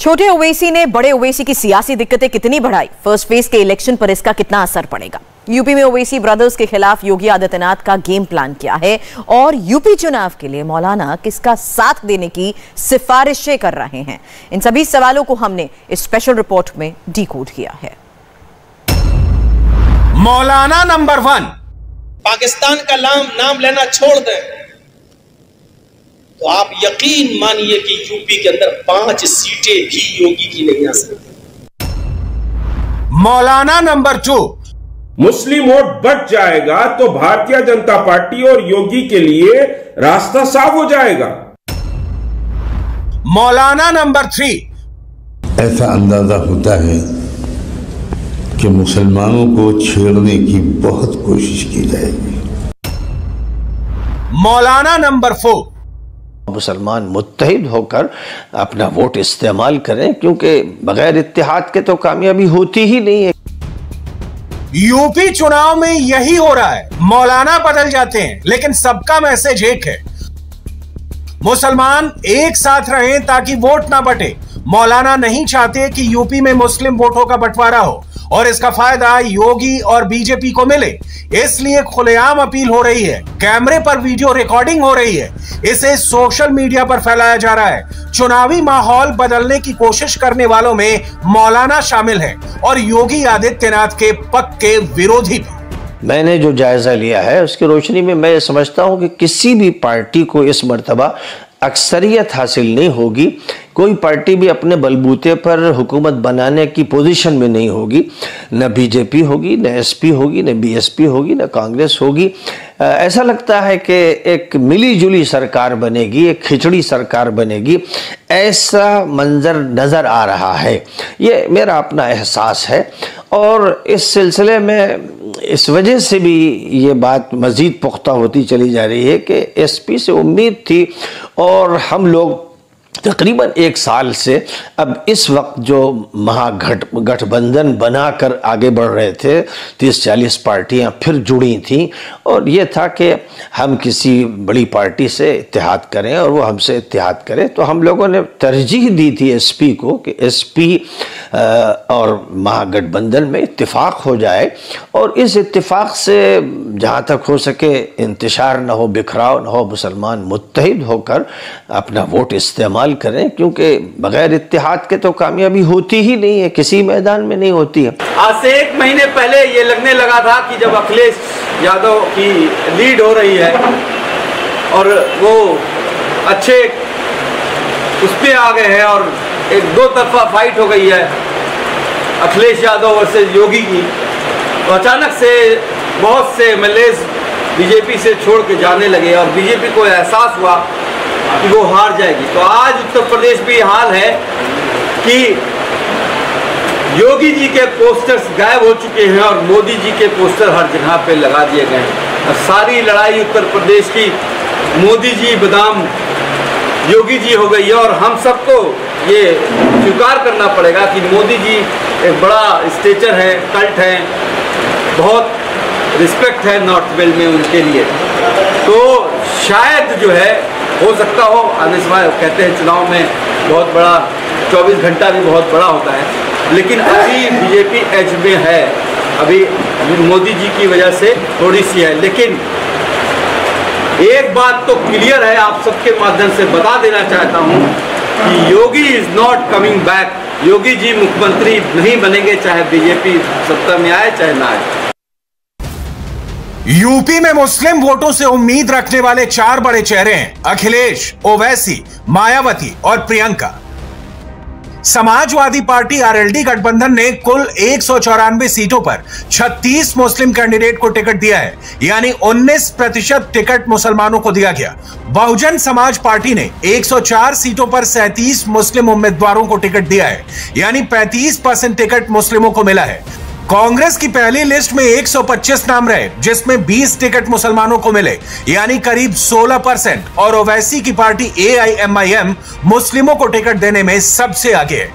छोटे ओवैसी ने बड़े ओवैसी की सियासी दिक्कतें कितनी बढ़ाई, फर्स्ट फेज के इलेक्शन पर इसका कितना असर पड़ेगा। यूपी में ओवैसी ब्रदर्स के खिलाफ योगी आदित्यनाथ का गेम प्लान किया है और यूपी चुनाव के लिए मौलाना किसका साथ देने की सिफारिशें कर रहे हैं। इन सभी सवालों को हमने इस स्पेशल रिपोर्ट में डिकोड किया है। मौलाना नंबर 1, पाकिस्तान का नाम लेना छोड़ दें तो आप यकीन मानिए कि यूपी के अंदर 5 सीटें भी योगी की नहीं आ सकती। मौलाना नंबर 2, मुस्लिम वोट बढ़ जाएगा तो भारतीय जनता पार्टी और योगी के लिए रास्ता साफ हो जाएगा। मौलाना नंबर 3, ऐसा अंदाजा होता है कि मुसलमानों को छेड़ने की बहुत कोशिश की जाएगी। मौलाना नंबर 4, मुसलमान मुत्तहिद होकर अपना वोट इस्तेमाल करें, क्योंकि बगैर इत्तेहाद के तो कामयाबी होती ही नहीं है। यूपी चुनाव में यही हो रहा है, मौलाना बदल जाते हैं लेकिन सबका मैसेज एक है, मुसलमान एक साथ रहें ताकि वोट ना बटे। मौलाना नहीं चाहते कि यूपी में मुस्लिम वोटों का बंटवारा हो और इसका फायदा योगी और बीजेपी को मिले, इसलिए खुलेआम अपील हो रही है, कैमरे पर वीडियो रिकॉर्डिंग हो रही है, इसे सोशल मीडिया पर फैलाया जा रहा है। चुनावी माहौल बदलने की कोशिश करने वालों में मौलाना शामिल है और योगी आदित्यनाथ के पक्के विरोधी भी। मैंने जो जायजा लिया है उसकी रोशनी में मैं समझता हूं कि किसी भी पार्टी को इस मर्तबा अक्सरियत हासिल नहीं होगी। कोई पार्टी भी अपने बलबूते पर हुकूमत बनाने की पोजीशन में नहीं होगी। न बीजेपी होगी, न एसपी होगी, न बीएसपी होगी, न कांग्रेस होगी। ऐसा लगता है कि एक मिली जुली सरकार बनेगी, एक खिचड़ी सरकार बनेगी, ऐसा मंजर नज़र आ रहा है। ये मेरा अपना एहसास है और इस सिलसिले में इस वजह से भी ये बात मज़ीद पुख्ता होती चली जा रही है कि एसपी से उम्मीद थी और हम लोग तकरीबन 1 साल से अब इस वक्त जो महागठबंधन बनाकर आगे बढ़ रहे थे, 30-40 पार्टियां फिर जुड़ी थीं और ये था कि हम किसी बड़ी पार्टी से इत्तेहाद करें और वो हमसे इत्तेहाद करे। तो हम लोगों ने तरजीह दी थी एसपी को कि एसपी और महागठबंधन में इत्तेफाक हो जाए और इस इत्तेफाक से जहाँ तक हो सके इंतशार न हो, बिखराव न हो, मुसलमान मुत्तहिद होकर अपना वोट इस्तेमाल करें, क्योंकि बगैर इत्तेहाद के तो कामयाबी होती ही नहीं है, किसी मैदान में नहीं होती है। आज से 1 महीने पहले ये लगने लगा था कि जब अखिलेश यादव की लीड हो रही है और वो अच्छे उस पे आ गए हैं और एक 2 तरफा फाइट हो गई है अखिलेश यादव वर्सेस योगी की, तो अचानक से बहुत से एमएलए बीजेपी से छोड़ के जाने लगे और बीजेपी को एहसास हुआ कि वो हार जाएगी। तो आज उत्तर प्रदेश भी हाल है कि योगी जी के पोस्टर्स गायब हो चुके हैं और मोदी जी के पोस्टर हर जगह पे लगा दिए गए हैं। और सारी लड़ाई उत्तर प्रदेश की मोदी जी बनाम योगी जी हो गई है और हम सबको ये स्वीकार करना पड़ेगा कि मोदी जी एक बड़ा स्टेचर है, कल्ट है, बहुत रिस्पेक्ट है नॉर्थ बेल्ट में उनके लिए। तो शायद जो है हो सकता हो आने समय, कहते हैं चुनाव में बहुत बड़ा 24 घंटा भी बहुत बड़ा होता है, लेकिन अभी बीजेपी एज में है, अभी मोदी जी की वजह से थोड़ी सी है। लेकिन एक बात तो क्लियर है, आप सबके माध्यम से बता देना चाहता हूं कि योगी is not coming back. Yogi ji मुख्यमंत्री नहीं बनेंगे, चाहे बीजेपी सत्ता में आए चाहे ना आए। यूपी में मुस्लिम वोटों से उम्मीद रखने वाले 4 बड़े चेहरे हैं, अखिलेश, ओवैसी, मायावती और प्रियंका। समाजवादी पार्टी आरएलडी गठबंधन ने कुल 194 सीटों पर 36 मुस्लिम कैंडिडेट को टिकट दिया है, यानी 19% टिकट मुसलमानों को दिया गया। बहुजन समाज पार्टी ने 104 सीटों पर 37 मुस्लिम उम्मीदवारों को टिकट दिया है, यानी 35% टिकट मुस्लिमों को मिला है। कांग्रेस की पहली लिस्ट में 125 नाम रहे, जिसमें 20 टिकट मुसलमानों को मिले, यानी करीब 16%। और ओवैसी की पार्टी एआईएमआईएम मुस्लिमों को टिकट देने में सबसे आगे है।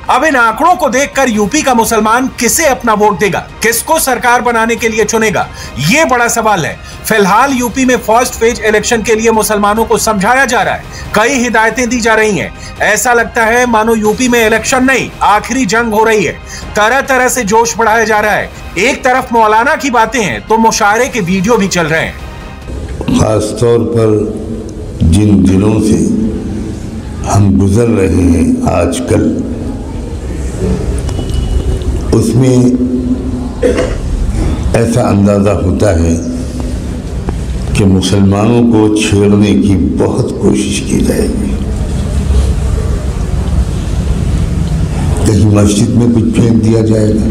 अब इन आंकड़ों को देखकर यूपी का मुसलमान किसे अपना वोट देगा, किसको सरकार बनाने के लिए चुनेगा, ये बड़ा सवाल है। फिलहाल यूपी में फर्स्ट फेज इलेक्शन के लिए मुसलमानों को समझाया जा रहा है, कई हिदायतें दी जा रही हैं। ऐसा लगता है मानो यूपी में इलेक्शन नहीं, आखिरी जंग हो रही है। तरह तरह से जोश बढ़ाया जा रहा है। एक तरफ मौलाना की बातें हैं तो मुशायरे के वीडियो भी चल रहे हैं। खासतौर पर जिन दिनों से हम गुजर रहे हैं आजकल, उसमें ऐसा अंदाजा होता है कि मुसलमानों को छेड़ने की बहुत कोशिश की जाएगी। कहीं मस्जिद में कुछ फेंक दिया जाएगा,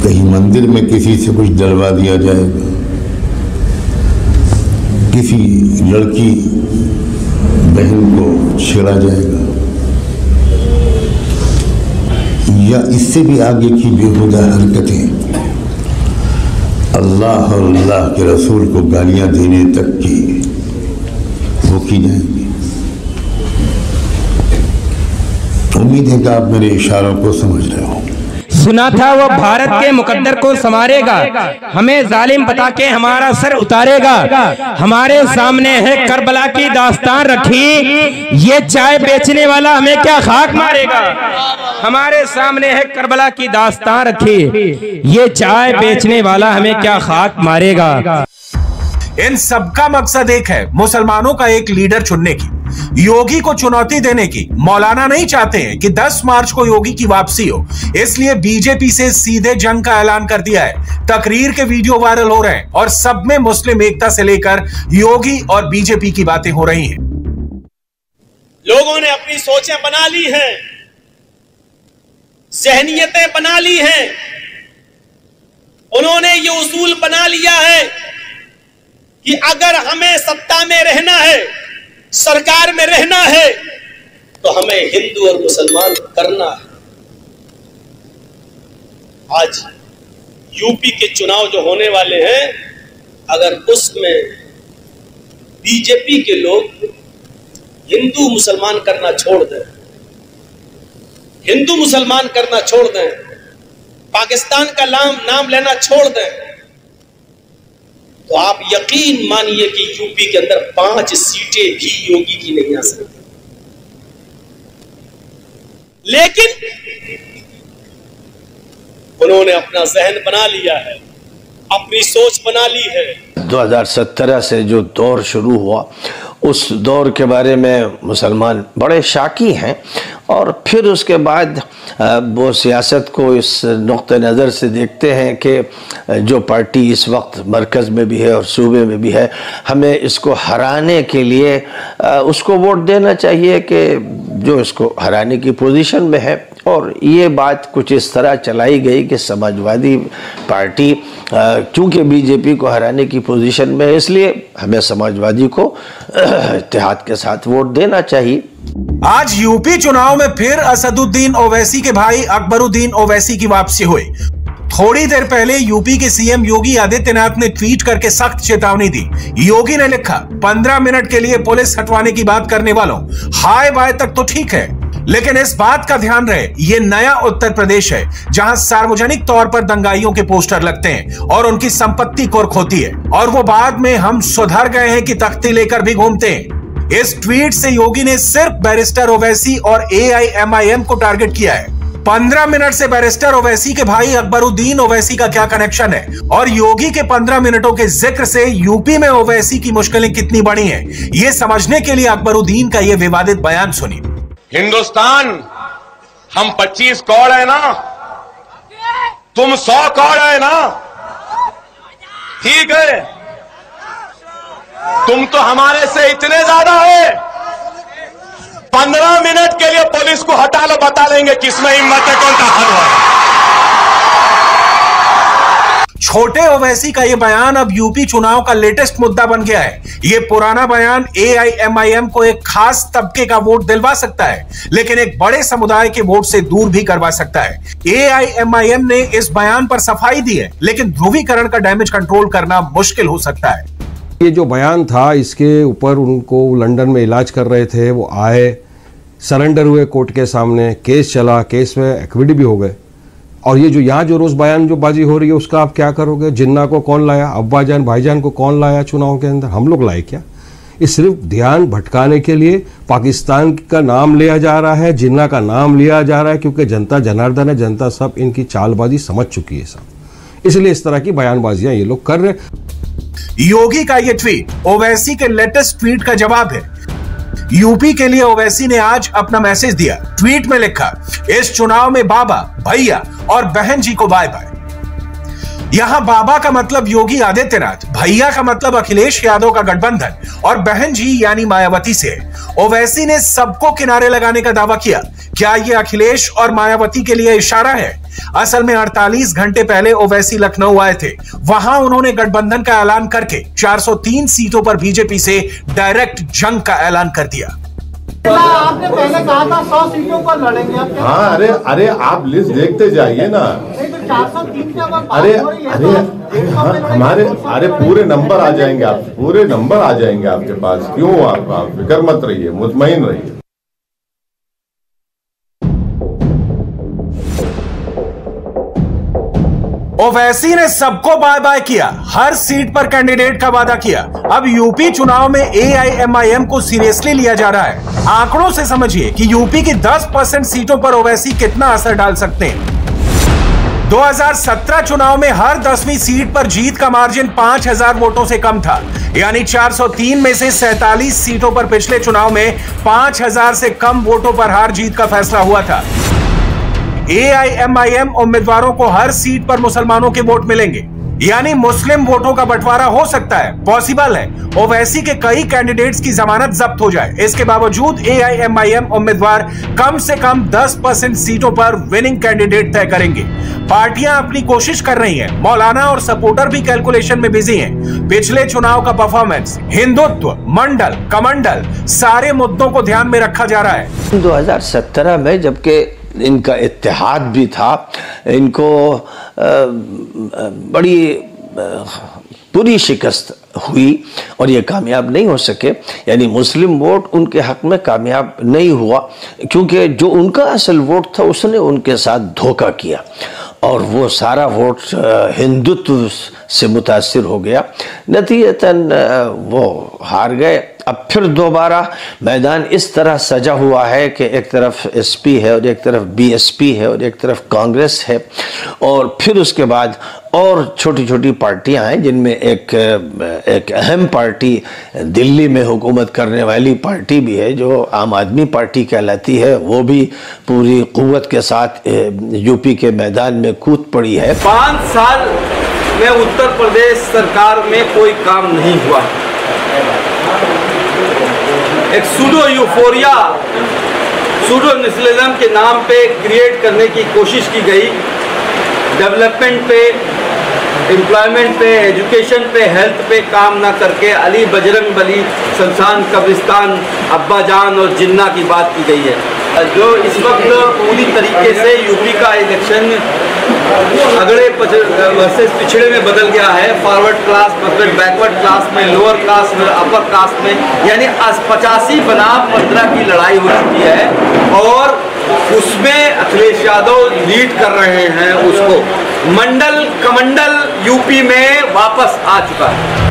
कहीं मंदिर में किसी से कुछ डलवा दिया जाएगा, किसी लड़की बहन को छेड़ा जाएगा, या इससे भी आगे की बेहुदा हरकतें अल्लाह और अल्लाह के रसूल को गालियां देने तक की वो की जाएंगी। उम्मीद है कि आप मेरे इशारों को समझ रहे हो। सुना था वो भारत के मुकद्दर को संवारेगा, हमें जालिम बता के हमारा सर उतारेगा। हमारे सामने है करबला की दास्तान रखी, ये चाय बेचने वाला हमें क्या खाक मारेगा। हमारे सामने है करबला की दास्तान रखी, ये चाय बेचने वाला हमें क्या खाक मारेगा। इन सबका मकसद एक है, मुसलमानों का एक लीडर चुनने की, योगी को चुनौती देने की। मौलाना नहीं चाहते हैं कि 10 मार्च को योगी की वापसी हो, इसलिए बीजेपी से सीधे जंग का ऐलान कर दिया है। तकरीर के वीडियो वायरल हो रहे हैं और सब में मुस्लिम एकता से लेकर योगी और बीजेपी की बातें हो रही हैं। लोगों ने अपनी सोचें बना ली हैं, ज़हनियतें बना ली हैं। उन्होंने ये उसूल बना लिया है कि अगर हमें सत्ता में रहना है, सरकार में रहना है, तो हमें हिंदू और मुसलमान करना है। आज यूपी के चुनाव जो होने वाले हैं, अगर उसमें बीजेपी के लोग हिंदू मुसलमान करना छोड़ दें, हिंदू मुसलमान करना छोड़ दें, पाकिस्तान का नाम लेना छोड़ दें, तो आप यकीन मानिए कि यूपी के अंदर 5 सीटें भी योगी की नहीं आ सकती। लेकिन उन्होंने अपना जहन बना लिया है, अपनी सोच बना ली है। 2017 से जो दौर शुरू हुआ, उस दौर के बारे में मुसलमान बड़े शाकी हैं, और फिर उसके बाद वो सियासत को इस नुक्ते नज़र से देखते हैं कि जो पार्टी इस वक्त मरकज़ में भी है और सूबे में भी है, हमें इसको हराने के लिए उसको वोट देना चाहिए कि जो इसको हराने की पोजीशन में है। और ये बात कुछ इस तरह चलाई गई कि समाजवादी पार्टी चूँकि बीजेपी को हराने की पोजीशन में है, इसलिए हमें समाजवादी को इत्तेहाद के साथ वोट देना चाहिए। आज यूपी चुनाव में फिर असदुद्दीन ओवैसी के भाई अकबरुद्दीन ओवैसी की वापसी हुई। थोड़ी देर पहले यूपी के सीएम योगी आदित्यनाथ ने ट्वीट करके सख्त चेतावनी दी। योगी ने लिखा, 15 मिनट के लिए पुलिस हटवाने की बात करने वालों, हाय बाय तक तो ठीक है, लेकिन इस बात का ध्यान रहे, ये नया उत्तर प्रदेश है जहां सार्वजनिक तौर पर दंगाइयों के पोस्टर लगते हैं और उनकी संपत्ति कुर्क होती है, और वो बाद में हम सुधर गए हैं कि तख्ती लेकर भी घूमते हैं। इस ट्वीट से योगी ने सिर्फ बैरिस्टर ओवैसी और AIMIM को टारगेट किया है। 15 मिनट से बैरिस्टर ओवैसी के भाई अकबरुद्दीन ओवैसी का क्या कनेक्शन है, और योगी के 15 मिनटों के जिक्र से यूपी में ओवैसी की मुश्किलें कितनी बड़ी हैं, ये समझने के लिए अकबरुद्दीन का ये विवादित बयान सुनिए। हिंदुस्तान, हम 25 करोड़ है ना, तुम 100 करोड़ है ना, ठीक है, तुम तो हमारे से इतने ज्यादा है। 15 मिनट के लिए पुलिस को हटा लो, बता देंगे किसमें हिम्मत है, कौन ताकत है। छोटे ओवैसी का ये बयान अब यूपी चुनाव का लेटेस्ट मुद्दा बन गया है। ये पुराना बयान AIMIM को एक खास तबके का वोट दिलवा सकता है, लेकिन एक बड़े समुदाय के वोट से दूर भी करवा सकता है। AIMIM ने इस बयान पर सफाई दी है, लेकिन ध्रुवीकरण का डैमेज कंट्रोल करना मुश्किल हो सकता है। ये जो बयान था इसके ऊपर उनको लंदन में इलाज कर रहे थे, वो आए, सरेंडर हुए कोर्ट के सामने, केस चला, केस में एक्विट भी हो गए। और ये जो यहाँ जो रोज़ बयान जो बाजी हो रही है उसका आप क्या करोगे? जिन्ना को कौन लाया? अब्बा जान भाईजान को कौन लाया चुनाव के अंदर? हम लोग लाए क्या? ये सिर्फ ध्यान भटकाने के लिए पाकिस्तान का नाम लिया जा रहा है, जिन्ना का नाम लिया जा रहा है, क्योंकि जनता जनार्दन है, जनता सब इनकी चालबाजी समझ चुकी है सब, इसलिए इस तरह की बयानबाजियां ये लोग कर रहे हैं। योगी का ये ट्वीट ओवैसी के लेटेस्ट ट्वीट का जवाब है। यूपी के लिए ओवैसी ने आज अपना मैसेज दिया। ट्वीट में लिखा, इस चुनाव में बाबा, भैया और बहन जी को बाय बाय। यहां बाबा का मतलब योगी आदित्यनाथ, भैया का मतलब अखिलेश यादव का गठबंधन और बहन जी यानी मायावती से है। ओवैसी ने सबको किनारे लगाने का दावा किया। क्या यह अखिलेश और मायावती के लिए इशारा है? असल में 48 घंटे पहले ओवैसी लखनऊ आए थे। वहां उन्होंने गठबंधन का ऐलान करके 403 सीटों पर बीजेपी से डायरेक्ट जंग का ऐलान कर दिया। आपने पहले कहा था 100 सीटों पर लड़ेंगे। हाँ, अरे आप लिस्ट देखते जाइए ना। नहीं तो 403 हमारे पूरे नंबर आ जाएंगे, आप पूरे नंबर आ जाएंगे आपके पास। क्यों आप फिक्र मत रहिए, मुतमईन रहिए। ओवैसी ने सबको बाय बाय किया, हर सीट पर कैंडिडेट का वादा किया। अब यूपी चुनाव में AIMIM को सीरियसली लिया जा रहा है। आंकड़ों से समझिए कि यूपी की 10% सीटों पर ओवैसी कितना असर डाल सकते हैं। 2017 चुनाव में हर 10वीं सीट पर जीत का मार्जिन 5000 वोटों से कम था, यानी 403 में से 47 सीटों पर पिछले चुनाव में 5000 से कम वोटों पर हार जीत का फैसला हुआ था। AIMIM उम्मीदवारों को हर सीट पर मुसलमानों के वोट मिलेंगे, यानी मुस्लिम वोटों का बंटवारा हो सकता है, पॉसिबल है। ओवैसी के कई कैंडिडेट्स की जमानत जब्त हो जाए, इसके बावजूद AIMIM उम्मीदवार कम से कम 10% सीटों पर विनिंग कैंडिडेट तय करेंगे। पार्टियां अपनी कोशिश कर रही हैं, मौलाना और सपोर्टर भी कैलकुलेशन में बिजी हैं। पिछले चुनाव का परफॉर्मेंस, हिंदुत्व, मंडल, कमंडल, सारे मुद्दों को ध्यान में रखा जा रहा है। 2017 में जबकि इनका इत्तेहाद भी था, इनको बड़ी बुरी शिकस्त हुई और ये कामयाब नहीं हो सके, यानी मुस्लिम वोट उनके हक में कामयाब नहीं हुआ, क्योंकि जो उनका असल वोट था उसने उनके साथ धोखा किया और वो सारा वोट हिंदुत्व से मुतासिर हो गया। नतीजतन वो हार गए। अब फिर दोबारा मैदान इस तरह सजा हुआ है कि एक तरफ SP है और एक तरफ BSP है और एक तरफ कांग्रेस है, और फिर उसके बाद और छोटी छोटी पार्टियां हैं, जिनमें एक अहम पार्टी दिल्ली में हुकूमत करने वाली पार्टी भी है जो आम आदमी पार्टी कहलाती है। वो भी पूरी कुव्वत के साथ यूपी के मैदान में कूद पड़ी है। 5 साल में उत्तर प्रदेश सरकार में कोई काम नहीं हुआ। एक सूडो यूफोरिया, सूडो नेशनलिज्म के नाम पे क्रिएट करने की कोशिश की गई। डेवलपमेंट पे, एम्प्लॉयमेंट पे, एजुकेशन पे, हेल्थ पे काम ना करके अली बजरंग बली, शमशान, कब्रिस्तान, अब्बा जान और जिन्ना की बात की गई है। जो इस वक्त पूरी तरीके से यूपी का इलेक्शन अगड़े वर्सेस पिछड़े में बदल गया है। Forward class versus backward class में, लोअर क्लास में, अपर क्लास में, यानी 85 बनाम 15 की लड़ाई हो चुकी है और उसमें अखिलेश यादव लीड कर रहे हैं उसको। मंडल कमंडल यूपी में वापस आ चुका है।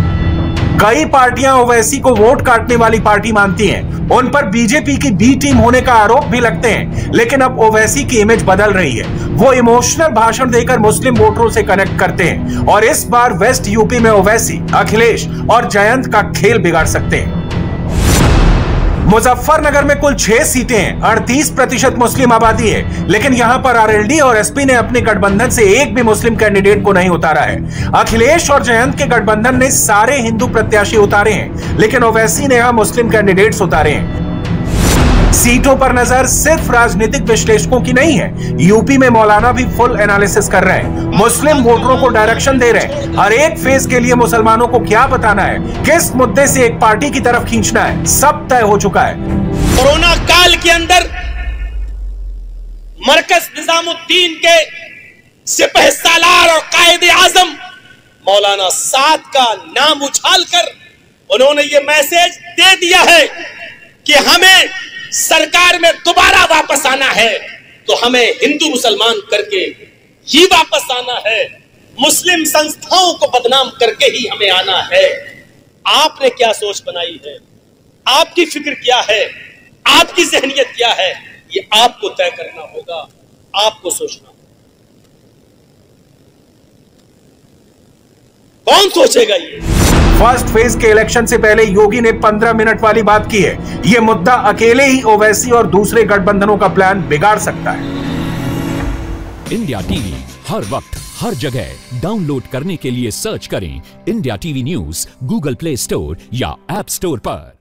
कई पार्टियां ओवैसी को वोट काटने वाली पार्टी मानती हैं। उन पर बीजेपी की बी टीम होने का आरोप भी लगते हैं, लेकिन अब ओवैसी की इमेज बदल रही है। वो इमोशनल भाषण देकर मुस्लिम वोटरों से कनेक्ट करते हैं और इस बार वेस्ट यूपी में ओवैसी, अखिलेश और जयंत का खेल बिगाड़ सकते हैं। मुजफ्फरनगर में कुल 6 सीटें हैं, 38% मुस्लिम आबादी है, लेकिन यहां पर RLD और SP ने अपने गठबंधन से एक भी मुस्लिम कैंडिडेट को नहीं उतारा है। अखिलेश और जयंत के गठबंधन ने सारे हिंदू प्रत्याशी उतारे हैं, लेकिन ओवैसी ने यहां मुस्लिम कैंडिडेट्स उतारे हैं। सीटों पर नजर सिर्फ राजनीतिक विश्लेषकों की नहीं है, यूपी में मौलाना भी फुल एनालिसिस कर रहे हैं, मुस्लिम वोटरों को डायरेक्शन दे रहे हैं। हर एक फेज के लिए मुसलमानों को क्या बताना है, किस मुद्दे से एक पार्टी की तरफ खींचना है, सब तय हो चुका है। कोरोना काल के अंदर मरकज निजामुद्दीन के सिपहसालार और कायदे आजम मौलाना साद का नाम उछालकर उन्होंने ये मैसेज दे दिया है कि हमें सरकार में दोबारा वापस आना है तो हमें हिंदू मुसलमान करके ही वापस आना है, मुस्लिम संस्थाओं को बदनाम करके ही हमें आना है। आपने क्या सोच बनाई है, आपकी फिक्र क्या है, आपकी जहनियत क्या है, ये आपको तय करना होगा, आपको सोचना होगा। कौन सोचेगा ये? फर्स्ट फेज के इलेक्शन से पहले योगी ने 15 मिनट वाली बात की है। ये मुद्दा अकेले ही ओवैसी और दूसरे गठबंधनों का प्लान बिगाड़ सकता है। इंडिया टीवी हर वक्त हर जगह डाउनलोड करने के लिए सर्च करें India TV news Google play store या ऐप स्टोर पर।